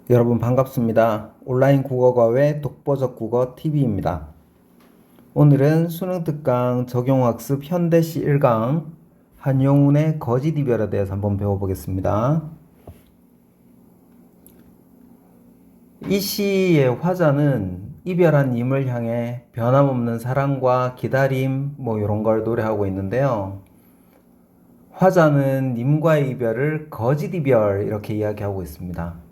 여러분 반갑습니다. 온라인 국어과외 독보적 국어 TV입니다. 오늘은 수능 특강 적용학습 현대시 1강 한용운의 거짓 이별에 대해서 한번 배워보겠습니다. 이 시의 화자는 이별한 님을 향해 변함없는 사랑과 기다림 이런 걸 노래하고 있는데요. 화자는 님과의 이별을 거짓 이별 이렇게 이야기하고 있습니다.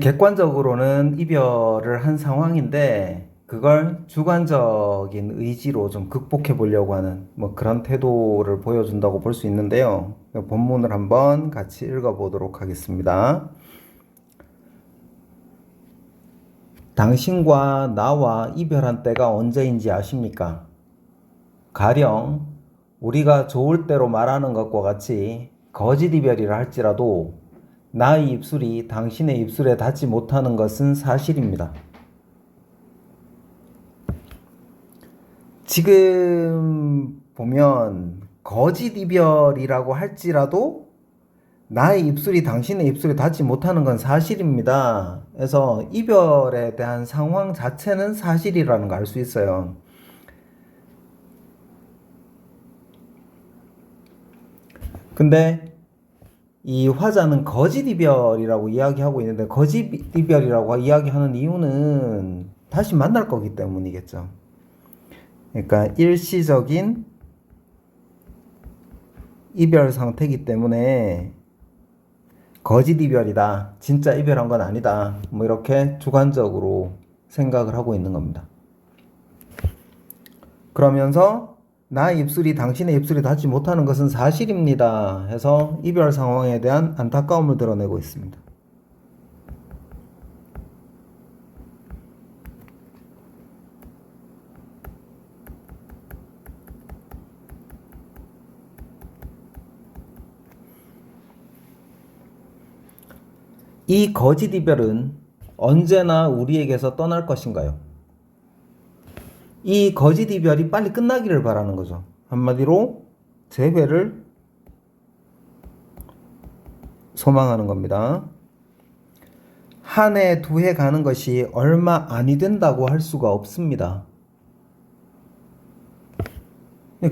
객관적으로는 이별을 한 상황인데 그걸 주관적인 의지로 좀 극복해 보려고 하는 그런 태도를 보여준다고 볼 수 있는데요. 본문을 한번 같이 읽어보도록 하겠습니다. 당신과 나와 이별한 때가 언제인지 아십니까? 가령 우리가 좋을 대로 말하는 것과 같이 거짓 이별이라 할지라도 나의 입술이 당신의 입술에 닿지 못하는 것은 사실입니다. 지금 보면 거짓 이별이라고 할지라도 나의 입술이 당신의 입술에 닿지 못하는 건 사실입니다. 그래서 이별에 대한 상황 자체는 사실이라는 걸 알 수 있어요. 근데 이 화자는 거짓 이별이라고 이야기하고 있는데 거짓 이별이라고 이야기하는 이유는 다시 만날 거기 때문이겠죠. 그러니까 일시적인 이별 상태이기 때문에 거짓 이별이다, 진짜 이별한 건 아니다, 이렇게 주관적으로 생각을 하고 있는 겁니다. 그러면서 나의 입술이 당신의 입술에 닿지 못하는 것은 사실입니다 해서 이별 상황에 대한 안타까움을 드러내고 있습니다. 이 거짓 이별은 언제나 우리에게서 떠날 것인가요? 이 거짓 이별이 빨리 끝나기를 바라는 거죠. 한마디로 재회를 소망하는 겁니다. 한 해, 두 해 가는 것이 얼마 아니 된다고 할 수가 없습니다.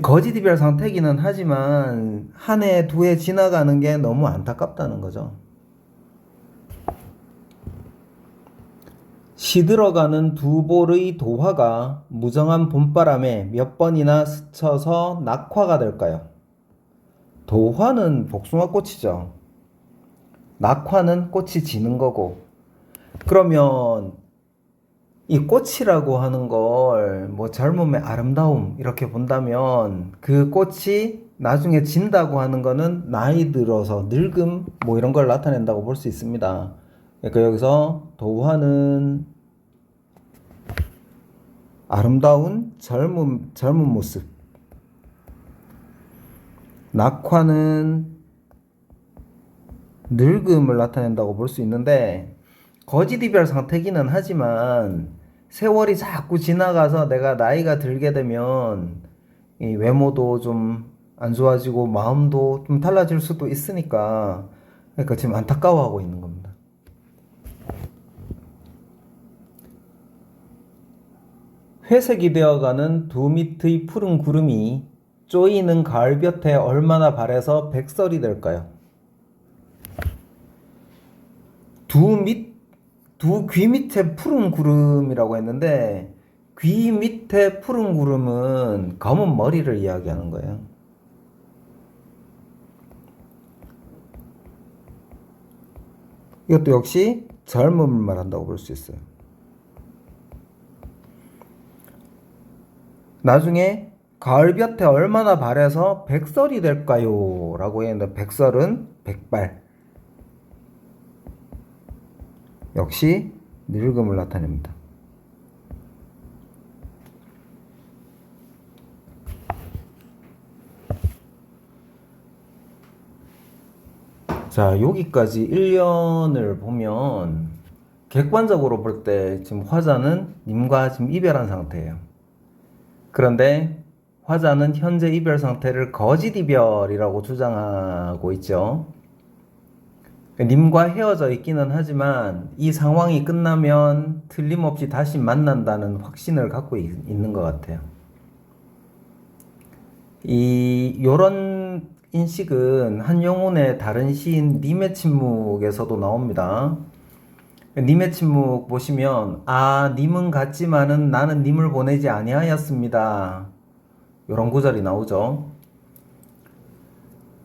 거짓 이별 상태기는 하지만 한 해, 두 해 지나가는 게 너무 안타깝다는 거죠. 시들어가는 두 볼의 도화가 무정한 봄바람에 몇 번이나 스쳐서 낙화가 될까요? 도화는 복숭아꽃이죠. 낙화는 꽃이 지는 거고. 그러면 이 꽃이라고 하는 걸 젊음의 아름다움 이렇게 본다면 그 꽃이 나중에 진다고 하는 거는 나이 들어서 늙음 이런 걸 나타낸다고 볼 수 있습니다. 그러니까 여기서 도화는 아름다운 젊은 모습, 낙화는 늙음을 나타낸다고 볼 수 있는데 거짓 이별 상태기는 하지만 세월이 자꾸 지나가서 내가 나이가 들게 되면 이 외모도 좀 안 좋아지고 마음도 좀 달라질 수도 있으니까 그러니까 지금 안타까워하고 있는 겁니다. 회색이 되어가는 두 밑의 푸른 구름이 쪼이는 가을볕에 얼마나 바래서 백설이 될까요? 두 귀 밑에 푸른 구름이라고 했는데 귀 밑에 푸른 구름은 검은 머리를 이야기하는 거예요. 이것도 역시 젊음을 말한다고 볼 수 있어요. 나중에 가을볕에 얼마나 바래서 백설이 될까요? 라고 했는데 백설은 백발. 역시 늙음을 나타냅니다. 자, 여기까지 1년을 보면 객관적으로 볼 때 지금 화자는 님과 지금 이별한 상태예요. 그런데 화자는 현재 이별 상태를 거짓 이별이라고 주장하고 있죠. 님과 헤어져 있기는 하지만 이 상황이 끝나면 틀림없이 다시 만난다는 확신을 갖고 있는 것 같아요. 요런 인식은 한영훈의 다른 시인 님의 침묵에서도 나옵니다. 님의 침묵 보시면 님은 같지만은 나는 님을 보내지 아니하였습니다. 요런 구절이 나오죠.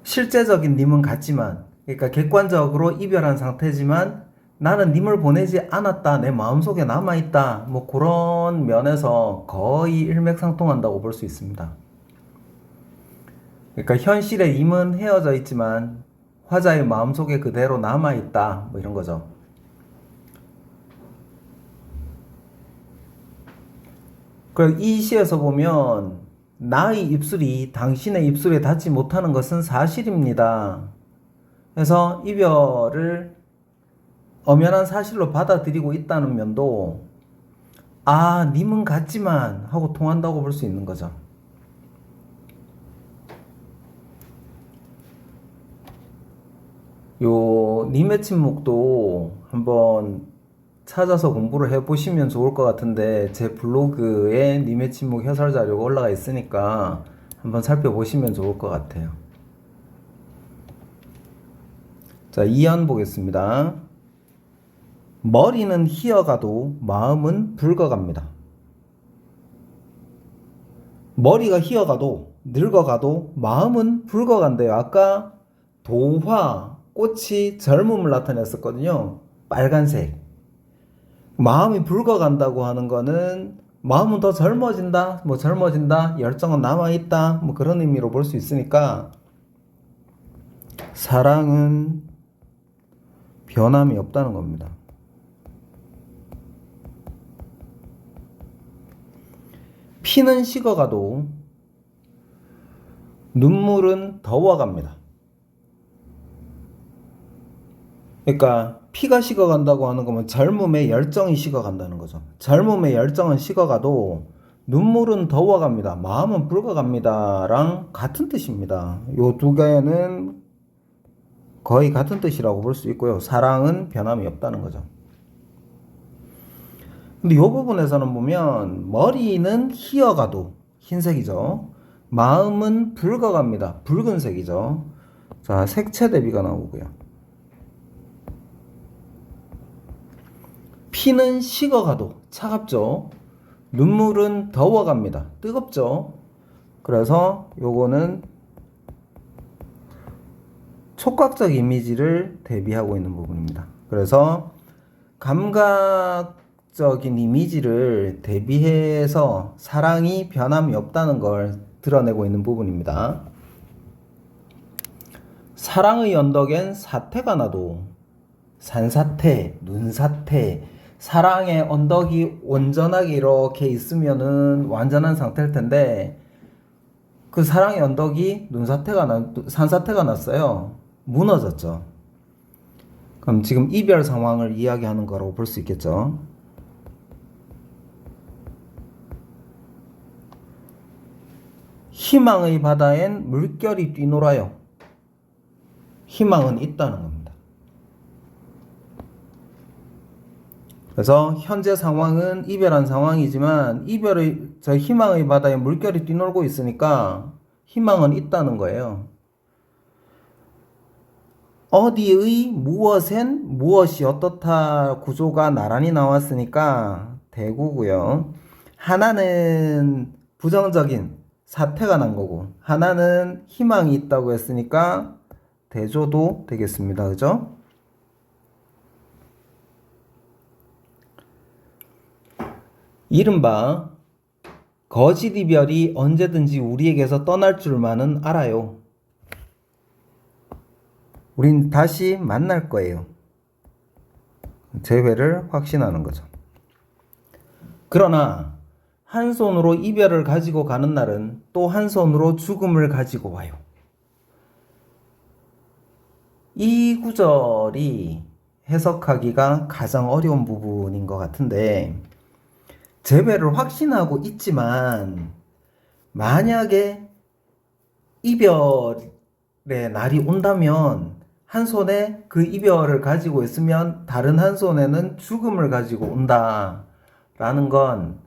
실제적인 님은 같지만, 그러니까 객관적으로 이별한 상태지만 나는 님을 보내지 않았다, 내 마음속에 남아있다, 뭐 그런 면에서 거의 일맥상통한다고 볼 수 있습니다. 그러니까 현실의 님은 헤어져 있지만 화자의 마음속에 그대로 남아있다, 뭐 이런 거죠. 그리고 이 시에서 보면 나의 입술이 당신의 입술에 닿지 못하는 것은 사실입니다. 그래서 이별을 엄연한 사실로 받아들이고 있다는 면도 님은 같지만 하고 통한다고 볼 수 있는 거죠. 요 님의 침묵도 한번 찾아서 공부를 해보시면 좋을 것 같은데 제 블로그에 님의 침묵 해설 자료가 올라가 있으니까 한번 살펴보시면 좋을 것 같아요. 자, 2연 보겠습니다. 머리는 희어가도 마음은 붉어갑니다. 머리가 희어가도 늙어가도 마음은 붉어간대요. 아까 도화, 꽃이 젊음을 나타냈었거든요. 빨간색. 마음이 붉어간다고 하는 거는 마음은 더 젊어진다, 뭐 젊어진다, 열정은 남아있다, 뭐 그런 의미로 볼 수 있으니까 사랑은 변함이 없다는 겁니다. 피는 식어가도 눈물은 더워갑니다. 그러니까 피가 식어간다고 하는 거면 젊음의 열정이 식어간다는 거죠. 젊음의 열정은 식어가도 눈물은 더워갑니다. 마음은 붉어갑니다. 랑 같은 뜻입니다. 요 두 개는 거의 같은 뜻이라고 볼 수 있고요. 사랑은 변함이 없다는 거죠. 근데 이 부분에서는 보면 머리는 희어가도 흰색이죠. 마음은 붉어갑니다. 붉은색이죠. 자, 색채 대비가 나오고요. 피는 식어가도 차갑죠. 눈물은 더워갑니다. 뜨겁죠. 그래서 요거는 촉각적 이미지를 대비하고 있는 부분입니다. 그래서 감각적인 이미지를 대비해서 사랑이 변함이 없다는 걸 드러내고 있는 부분입니다. 사랑의 언덕엔 사태가 나도 산사태, 눈사태, 사랑의 언덕이 온전하게 이렇게 있으면은 완전한 상태일 텐데 그 사랑의 언덕이 산사태가 났어요. 무너졌죠. 그럼 지금 이별 상황을 이야기하는 거라고 볼 수 있겠죠. 희망의 바다엔 물결이 뛰놀아요. 희망은 있다는 겁니다. 그래서 현재 상황은 이별한 상황이지만 저 희망의 바다에 물결이 뛰놀고 있으니까 희망은 있다는 거예요. 어디의 무엇엔 무엇이 어떻다 구조가 나란히 나왔으니까 대구고요. 하나는 부정적인 사태가 난 거고 하나는 희망이 있다고 했으니까 대조도 되겠습니다. 그죠? 이른바 거짓 이별이 언제든지 우리에게서 떠날 줄만은 알아요. 우린 다시 만날 거예요. 재회를 확신하는 거죠. 그러나 한 손으로 이별을 가지고 가는 날은 또 한 손으로 죽음을 가지고 와요. 이 구절이 해석하기가 가장 어려운 부분인 것 같은데 재회를 확신하고 있지만 만약에 이별의 날이 온다면 한 손에 그 이별을 가지고 있으면 다른 한 손에는 죽음을 가지고 온다라는 건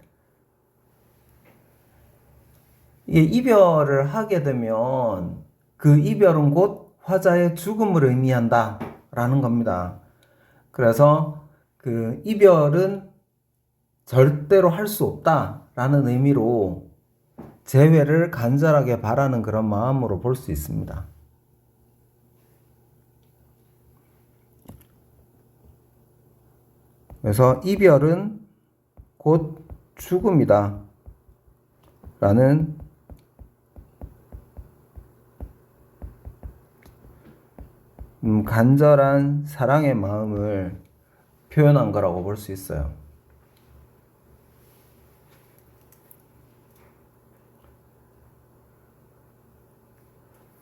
이게 이별을 하게 되면 그 이별은 곧 화자의 죽음을 의미한다라는 겁니다. 그래서 그 이별은 절대로 할 수 없다라는 의미로 재회를 간절하게 바라는 그런 마음으로 볼 수 있습니다. 그래서 이별은 곧 죽음이다 라는 간절한 사랑의 마음을 표현한 거라고 볼 수 있어요.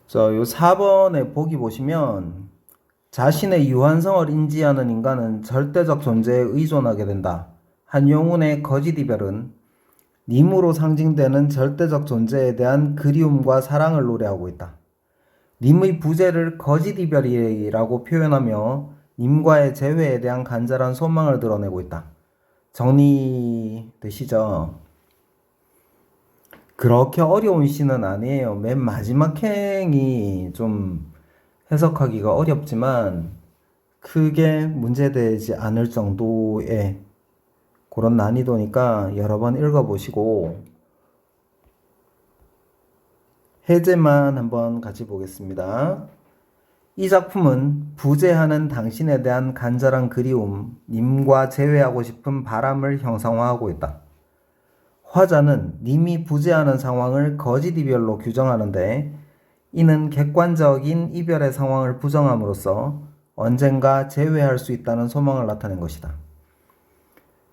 자, 요 4번에 보기 보시면 자신의 유한성을 인지하는 인간은 절대적 존재에 의존하게 된다. 한용운의 거짓 이별은 님으로 상징되는 절대적 존재에 대한 그리움과 사랑을 노래하고 있다. 님의 부재를 거짓 이별이라고 표현하며 님과의 재회에 대한 간절한 소망을 드러내고 있다. 정리되시죠? 그렇게 어려운 시는 아니에요. 맨 마지막 행이 좀 해석하기가 어렵지만 크게 문제되지 않을 정도의 그런 난이도니까 여러 번 읽어보시고 해제만 한번 같이 보겠습니다. 이 작품은 부재하는 당신에 대한 간절한 그리움, 님과 재회하고 싶은 바람을 형상화하고 있다. 화자는 님이 부재하는 상황을 거짓 이별로 규정하는데 이는 객관적인 이별의 상황을 부정함으로써 언젠가 재회할 수 있다는 소망을 나타낸 것이다.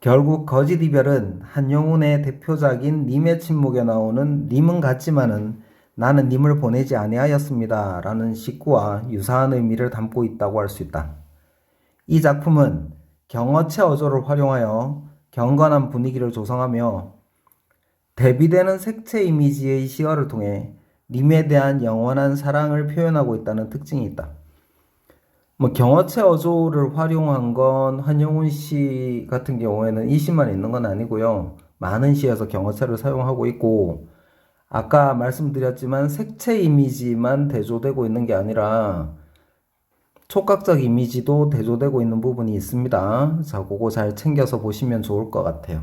결국 거짓 이별은 한용운의 대표작인 님의 침묵에 나오는 님은 같지만은 나는 님을 보내지 아니하였습니다 라는 식구와 유사한 의미를 담고 있다고 할 수 있다. 이 작품은 경어체 어조를 활용하여 경건한 분위기를 조성하며 대비되는 색채 이미지의 시어를 통해 님에 대한 영원한 사랑을 표현하고 있다는 특징이 있다. 경어체 어조를 활용한 건 한용운 시 같은 경우에는 이 시만 있는 건 아니고요. 많은 시에서 경어체를 사용하고 있고 아까 말씀드렸지만 색채 이미지만 대조되고 있는 게 아니라 촉각적 이미지도 대조되고 있는 부분이 있습니다. 자, 그거 잘 챙겨서 보시면 좋을 것 같아요.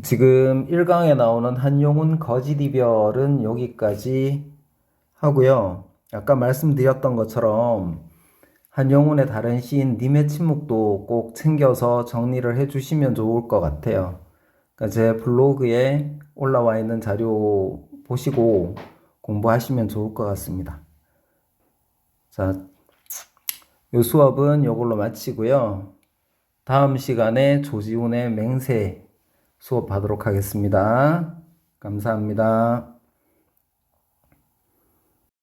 지금 1강에 나오는 한용운 거짓 이별은 여기까지 하고요. 아까 말씀드렸던 것처럼 한용운의 다른 시인 님의 침묵도 꼭 챙겨서 정리를 해주시면 좋을 것 같아요. 그러니까 제 블로그에 올라와 있는 자료 보시고 공부하시면 좋을 것 같습니다. 자, 이 수업은 이걸로 마치고요. 다음 시간에 조지훈의 맹세 수업하도록 하겠습니다. 감사합니다.